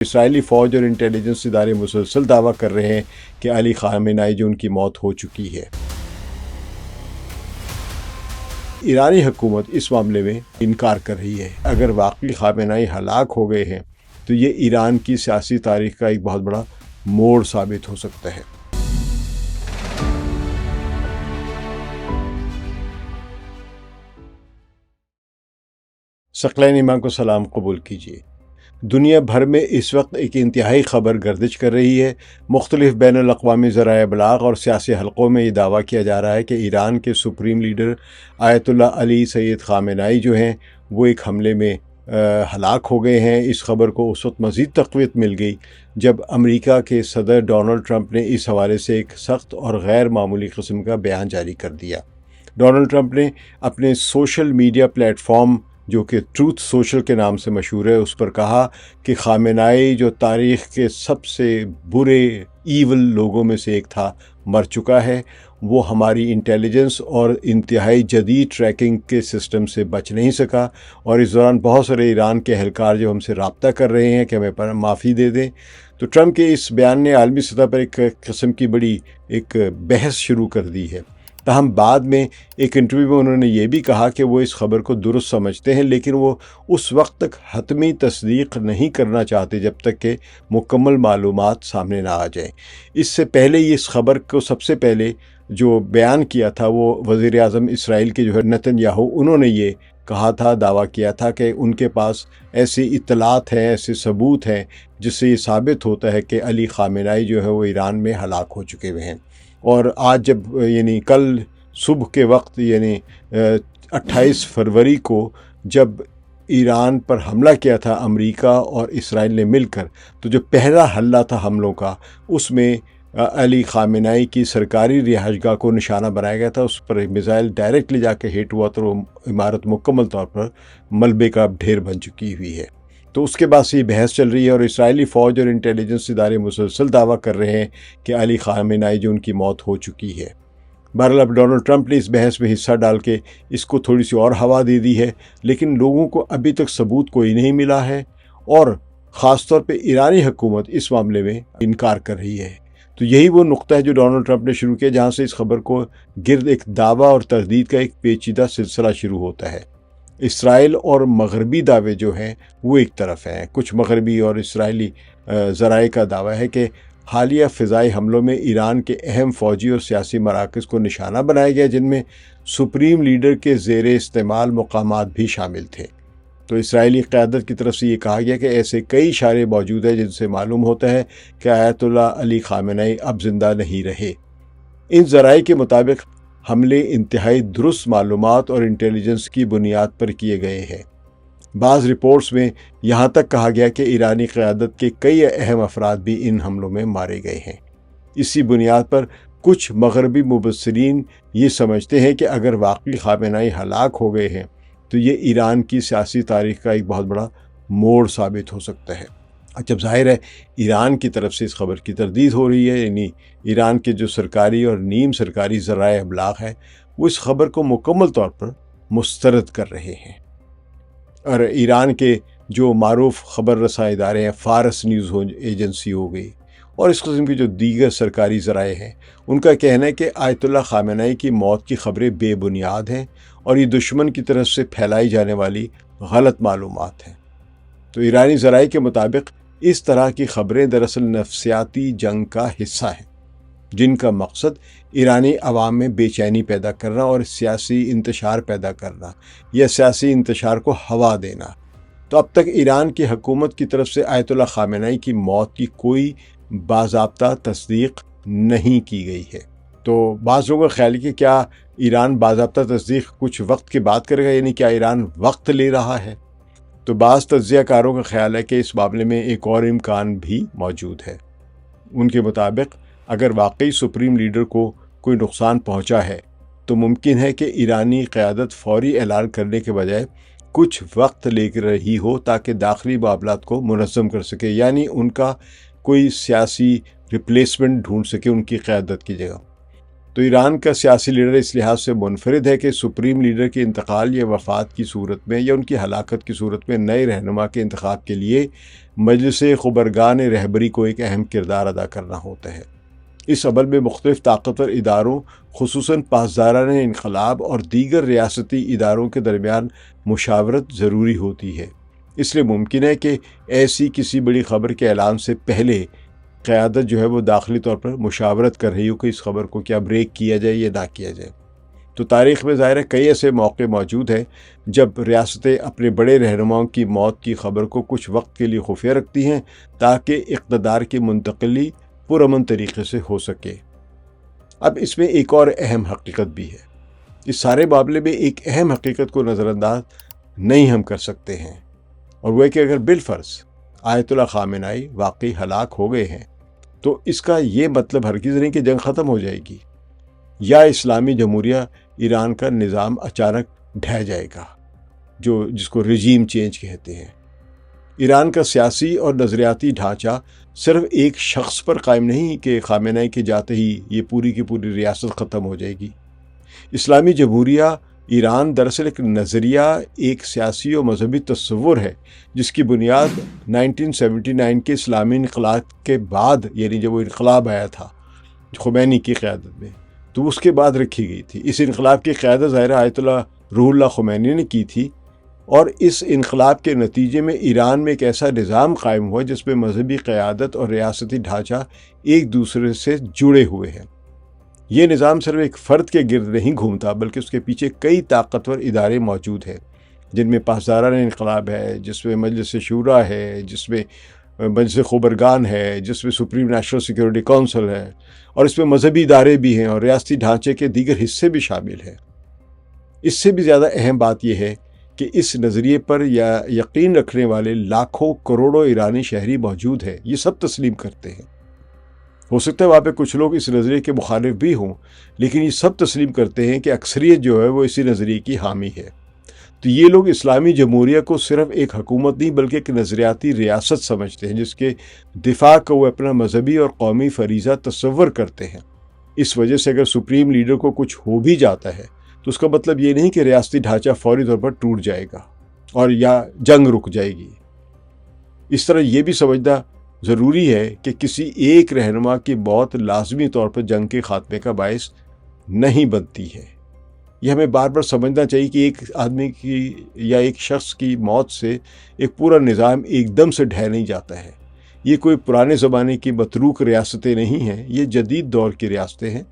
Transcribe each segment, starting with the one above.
اسرائیلی فوج اور انٹیلیجنس ادارے مسلسل دعویٰ کر رہے ہیں کہ علی خامنہئی جو ان کی موت ہو چکی ہے۔ ایرانی حکومت اس معاملے میں انکار کر رہی ہے۔ اگر واقعی خامنہئی ہلاک ہو گئے ہیں تو یہ ایران کی سیاسی تاریخ کا ایک بہت بڑا موڑ ثابت ہو سکتا ہے۔ ثقلین ایمان کو سلام قبول کیجیے۔ دنیا بھر میں اس وقت ایک انتہائی خبر گردش کر رہی ہے۔ مختلف بین الاقوامی ذرائع ابلاغ اور سیاسی حلقوں میں یہ دعویٰ کیا جا رہا ہے کہ ایران کے سپریم لیڈر آیت اللہ علی سید خامنہئی جو ہیں وہ ایک حملے میں ہلاک ہو گئے ہیں۔ اس خبر کو اس وقت مزید تقویت مل گئی جب امریکہ کے صدر ڈونلڈ ٹرمپ نے اس حوالے سے ایک سخت اور غیر معمولی قسم کا بیان جاری کر دیا۔ ڈونلڈ ٹرمپ نے اپنے سوشل میڈیا پلیٹ فارم جو کہ ٹروتھ سوشل کے نام سے مشہور ہے اس پر کہا کہ خامنہئی جو تاریخ کے سب سے برے ایول لوگوں میں سے ایک تھا مر چکا ہے۔ وہ ہماری انٹیلیجنس اور انتہائی جدید ٹریکنگ کے سسٹم سے بچ نہیں سکا، اور اس دوران بہت سارے ایران کے اہلکار جو ہم سے رابطہ کر رہے ہیں کہ ہمیں معافی دے دیں۔ تو ٹرمپ کے اس بیان نے عالمی سطح پر ایک قسم کی بڑی ایک بحث شروع کر دی ہے۔ تاہم بعد میں ایک انٹرویو میں انہوں نے یہ بھی کہا کہ وہ اس خبر کو درست سمجھتے ہیں، لیکن وہ اس وقت تک حتمی تصدیق نہیں کرنا چاہتے جب تک کہ مکمل معلومات سامنے نہ آ جائیں۔ اس سے پہلے اس خبر کو سب سے پہلے جو بیان کیا تھا وہ وزیر اعظم اسرائیل کے جو ہے نتن یاہو، انہوں نے یہ کہا تھا، دعویٰ کیا تھا کہ ان کے پاس ایسی اطلاعات ہیں، ایسے ثبوت ہیں جس سے یہ ثابت ہوتا ہے کہ علی خامنہئی جو ہے وہ ایران میں ہلاک ہو چکے ہوئے ہیں۔ اور آج جب کل صبح کے وقت 28 فروری کو جب ایران پر حملہ کیا تھا امریکہ اور اسرائیل نے مل کر، تو جو پہلا حملہ تھا حملوں کا اس میں علی خامنہئی کی سرکاری رہائش گاہ کو نشانہ بنایا گیا تھا۔ اس پر ایک میزائل ڈائریکٹ لے جا کے ہٹ ہوا تو وہ عمارت مکمل طور پر ملبے کا ڈھیر بن چکی ہوئی ہے۔ تو اس کے بعد سے یہ بحث چل رہی ہے اور اسرائیلی فوج اور انٹیلیجنس ادارے مسلسل دعویٰ کر رہے ہیں کہ علی خامنہئی جو ان کی موت ہو چکی ہے۔ بہرحال اب ڈونلڈ ٹرمپ نے اس بحث میں حصہ ڈال کے اس کو تھوڑی سی اور ہوا دے دی ہے، لیکن لوگوں کو ابھی تک ثبوت کوئی نہیں ملا ہے، اور خاص طور پہ ایرانی حکومت اس معاملے میں انکار کر رہی ہے۔ تو یہی وہ نقطہ ہے جو ڈونلڈ ٹرمپ نے شروع کیا، جہاں سے اس خبر کو گرد ایک دعویٰ اور تردید کا ایک پیچیدہ سلسلہ شروع ہوتا ہے۔ اسرائیل اور مغربی دعوے جو ہیں وہ ایک طرف ہیں۔ کچھ مغربی اور اسرائیلی ذرائع کا دعویٰ ہے کہ حالیہ فضائی حملوں میں ایران کے اہم فوجی اور سیاسی مراکز کو نشانہ بنایا گیا، جن میں سپریم لیڈر کے زیر استعمال مقامات بھی شامل تھے۔ تو اسرائیلی قیادت کی طرف سے یہ کہا گیا کہ ایسے کئی اشارے موجود ہیں جن سے معلوم ہوتا ہے کہ آیت اللہ علی خامنہئی اب زندہ نہیں رہے۔ ان ذرائع کے مطابق حملے انتہائی درست معلومات اور انٹیلیجنس کی بنیاد پر کیے گئے ہیں۔ بعض رپورٹس میں یہاں تک کہا گیا کہ ایرانی قیادت کے کئی اہم افراد بھی ان حملوں میں مارے گئے ہیں۔ اسی بنیاد پر کچھ مغربی مبصرین یہ سمجھتے ہیں کہ اگر واقعی خامنہئی ہلاک ہو گئے ہیں تو یہ ایران کی سیاسی تاریخ کا ایک بہت بڑا موڑ ثابت ہو سکتا ہے۔ جب ظاہر ہے ایران کی طرف سے اس خبر کی تردید ہو رہی ہے، ایران کے جو سرکاری اور نیم سرکاری ذرائع ابلاغ ہے وہ اس خبر کو مکمل طور پر مسترد کر رہے ہیں، اور ایران کے جو معروف خبر رساں ادارے ہیں، فارس نیوز ایجنسی ہو گئی اور اس قسم کی جو دیگر سرکاری ذرائع ہیں، ان کا کہنا ہے کہ آیت اللہ خامنہئی کی موت کی خبریں بے بنیاد ہیں اور یہ دشمن کی طرف سے پھیلائی جانے والی غلط معلومات ہیں۔ تو ایرانی ذرائع کے مطابق اس طرح کی خبریں دراصل نفسیاتی جنگ کا حصہ ہیں، جن کا مقصد ایرانی عوام میں بے چینی پیدا کرنا اور سیاسی انتشار پیدا کرنا یا سیاسی انتشار کو ہوا دینا۔ تو اب تک ایران کی حکومت کی طرف سے آیت اللہ خامنہئی کی موت کی کوئی باضابطہ تصدیق نہیں کی گئی ہے۔ تو بعض لوگوں کا خیال ہے کہ کیا ایران باضابطہ تصدیق کچھ وقت کے بعد کرے گا، کیا ایران وقت لے رہا ہے؟ تو بعض تجزیہ کاروں کا خیال ہے کہ اس معاملے میں ایک اور امکان بھی موجود ہے۔ ان کے مطابق اگر واقعی سپریم لیڈر کو کوئی نقصان پہنچا ہے تو ممکن ہے کہ ایرانی قیادت فوری اعلان کرنے کے بجائے کچھ وقت لے رہی ہو تاکہ داخلی معاملات کو منظم کر سکے، ان کا کوئی سیاسی ریپلیسمنٹ ڈھونڈ سکے ان کی قیادت کی جگہ۔ تو ایران کا سیاسی لیڈر اس لحاظ سے منفرد ہے کہ سپریم لیڈر کے انتقال یا وفات کی صورت میں یا ان کی ہلاکت کی صورت میں نئے رہنما کے انتخاب کے لیے مجلس خبرگان رہبری کو ایک اہم کردار ادا کرنا ہوتا ہے۔ اس عمل میں مختلف طاقتور اداروں خصوصاً پاسداران انقلاب اور دیگر ریاستی اداروں کے درمیان مشاورت ضروری ہوتی ہے۔ اس لیے ممکن ہے کہ ایسی کسی بڑی خبر کے اعلان سے پہلے قیادت جو ہے وہ داخلی طور پر مشاورت کر رہی ہو کہ اس خبر کو کیا بریک کیا جائے یا نہ کیا جائے۔ تو تاریخ میں ظاہر ہے کئی ایسے موقع موجود ہیں جب ریاستیں اپنے بڑے رہنماؤں کی موت کی خبر کو کچھ وقت کے لیے خفیہ رکھتی ہیں تاکہ اقتدار کی منتقلی پرامن طریقے سے ہو سکے۔ اب اس میں ایک اور اہم حقیقت بھی ہے۔ اس سارے معاملے میں ایک اہم حقیقت کو نظر انداز نہیں ہم کر سکتے ہیں، اور وہ ہے کہ اگر بالفرض آیت اللہ خامنہئی واقعی ہلاک ہو گئے ہیں تو اس کا یہ مطلب ہرگز نہیں کہ جنگ ختم ہو جائے گی یا اسلامی جمہوریہ ایران کا نظام اچانک ڈھہ جائے گا، جس کو رجیم چینج کہتے ہیں۔ ایران کا سیاسی اور نظریاتی ڈھانچہ صرف ایک شخص پر قائم نہیں کہ خامنہئی کے جاتے ہی یہ پوری کی پوری ریاست ختم ہو جائے گی۔ اسلامی جمہوریہ ایران دراصل ایک نظریہ، ایک سیاسی و مذہبی تصور ہے جس کی بنیاد 1979 کے اسلامی انقلاب کے بعد، یعنی جب وہ انقلاب آیا تھا خمینی کی قیادت میں، تو اس کے بعد رکھی گئی تھی۔ اس انقلاب کی قیادت ظاہر آیت اللہ روح اللہ خمینی نے کی تھی، اور اس انقلاب کے نتیجے میں ایران میں ایک ایسا نظام قائم ہوا جس میں مذہبی قیادت اور ریاستی ڈھانچہ ایک دوسرے سے جڑے ہوئے ہیں۔ یہ نظام صرف ایک فرد کے گرد نہیں گھومتا بلکہ اس کے پیچھے کئی طاقتور ادارے موجود ہیں، جن میں پاسداران انقلاب ہے، جس میں مجلس شورا ہے، جس میں مجلس خبرگان ہے، جس میں سپریم نیشنل سیکورٹی کونسل ہے، اور اس میں مذہبی ادارے بھی ہیں اور ریاستی ڈھانچے کے دیگر حصے بھی شامل ہیں۔ اس سے بھی زیادہ اہم بات یہ ہے کہ اس نظریے پر یقین رکھنے والے لاکھوں کروڑوں ایرانی شہری موجود ہیں، یہ سب تسلیم کرتے ہیں۔ ہو سکتا ہے وہاں پہ کچھ لوگ اس نظریے کے مخالف بھی ہوں، لیکن یہ سب تسلیم کرتے ہیں کہ اکثریت جو ہے وہ اسی نظریے کی حامی ہے۔ تو یہ لوگ اسلامی جمہوریہ کو صرف ایک حکومت نہیں بلکہ ایک نظریاتی ریاست سمجھتے ہیں جس کے دفاع کو وہ اپنا مذہبی اور قومی فریضہ تصور کرتے ہیں۔ اس وجہ سے اگر سپریم لیڈر کو کچھ ہو بھی جاتا ہے تو اس کا مطلب یہ نہیں کہ ریاستی ڈھانچہ فوری طور پر ٹوٹ جائے گا اور یا جنگ رک جائے گی۔ اس طرح یہ بھی سمجھنا ضروری ہے کہ کسی ایک رہنما کی موت لازمی طور پر جنگ کے خاتمے کا باعث نہیں بنتی ہے۔ یہ ہمیں بار بار سمجھنا چاہیے کہ ایک آدمی کی یا ایک شخص کی موت سے ایک پورا نظام ایک دم سے ڈھہ نہیں جاتا ہے۔ یہ کوئی پرانے زمانے کی متروک ریاستیں نہیں ہیں، یہ جدید دور کی ریاستیں ہیں،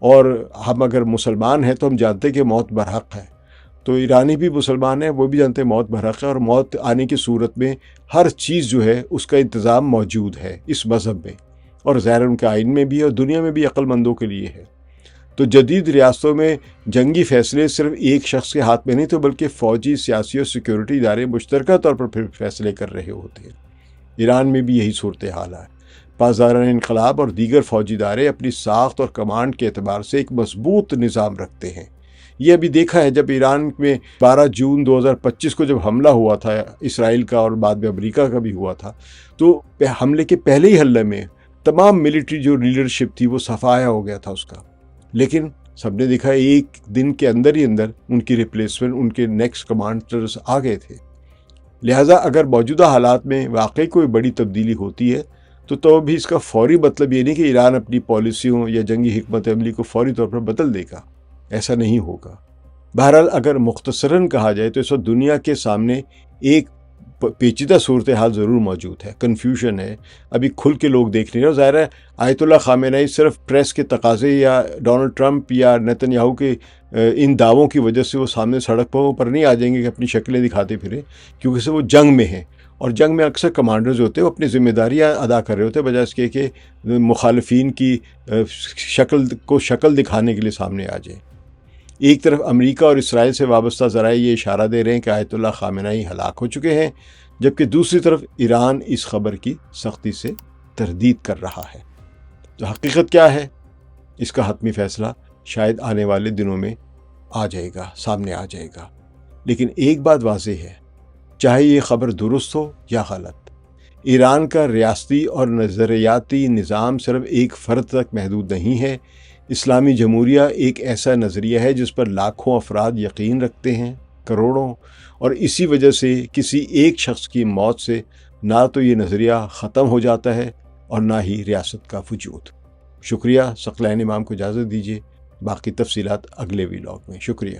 اور ہم اگر مسلمان ہیں تو ہم جانتے ہیں کہ موت برحق ہے۔ تو ایرانی بھی مسلمان ہیں، وہ بھی جانتے ہیں موت برحق ہے، اور موت آنے کی صورت میں ہر چیز جو ہے اس کا انتظام موجود ہے اس مذہب میں، اور ظاہر ان کے آئین میں بھی ہے اور دنیا میں بھی عقل مندوں کے لیے ہے۔ تو جدید ریاستوں میں جنگی فیصلے صرف ایک شخص کے ہاتھ میں نہیں تو بلکہ فوجی، سیاسی اور سیکیورٹی ادارے مشترکہ طور پر پھر فیصلے کر رہے ہوتے ہیں۔ ایران میں بھی یہی صورتحال ہے۔ پاسداران انقلاب اور دیگر فوجی ادارے اپنی ساخت اور کمانڈ کے اعتبار سے ایک مضبوط نظام رکھتے ہیں۔ یہ ابھی دیکھا ہے جب ایران میں 12 جون 2025 کو جب حملہ ہوا تھا اسرائیل کا اور بعد میں امریکہ کا بھی ہوا تھا، تو حملے کے پہلے ہی حملے میں تمام ملٹری جو لیڈرشپ تھی وہ صفایا ہو گیا تھا اس کا، لیکن سب نے دیکھا ایک دن کے اندر ہی اندر ان کی ریپلیسمنٹ، ان کے نیکسٹ کمانڈرز آ گئے تھے۔ لہٰذا اگر موجودہ حالات میں واقعی کوئی بڑی تبدیلی ہوتی ہے تو بھی اس کا فوری مطلب یہ نہیں کہ ایران اپنی پالیسیوں یا جنگی حکمت عملی کو فوری طور پر بدل دے گا، ایسا نہیں ہوگا۔ بہرحال اگر مختصراً کہا جائے تو اس وقت دنیا کے سامنے ایک پیچیدہ صورتحال ضرور موجود ہے، کنفیوژن ہے، ابھی کھل کے لوگ دیکھ نہیں رہے۔ ظاہر ہے آیت اللہ خامنہئی صرف پریس کے تقاضے یا ڈونلڈ ٹرمپ یا نیتن یاہو کے ان دعووں کی وجہ سے وہ سامنے سڑک پر نہیں آ جائیں گے کہ اپنی شکلیں دکھاتے پھریں، کیونکہ سے وہ جنگ میں ہیں، اور جنگ میں اکثر کمانڈرز ہوتے ہیں وہ اپنی ذمہ داریاں ادا کر رہے ہوتے ہیں بجائے اس کے کہ مخالفین کی شکل دکھانے کے لیے سامنے آ جائیں۔ ایک طرف امریکہ اور اسرائیل سے وابستہ ذرائع یہ اشارہ دے رہے ہیں کہ آیت اللہ خامنہئی ہلاک ہو چکے ہیں، جبکہ دوسری طرف ایران اس خبر کی سختی سے تردید کر رہا ہے۔ تو حقیقت کیا ہے؟ اس کا حتمی فیصلہ شاید آنے والے دنوں میں آ جائے گا، سامنے آ جائے گا۔ لیکن ایک بات واضح ہے، چاہے یہ خبر درست ہو یا غلط، ایران کا ریاستی اور نظریاتی نظام صرف ایک فرد تک محدود نہیں ہے، اسلامی جمہوریہ ایک ایسا نظریہ ہے جس پر لاکھوں افراد یقین رکھتے ہیں، کروڑوں، اور اسی وجہ سے کسی ایک شخص کی موت سے نہ تو یہ نظریہ ختم ہو جاتا ہے اور نہ ہی ریاست کا وجود۔ شکریہ۔ ثقلین امام کو اجازت دیجیے، باقی تفصیلات اگلے ویلاگ میں۔ شکریہ۔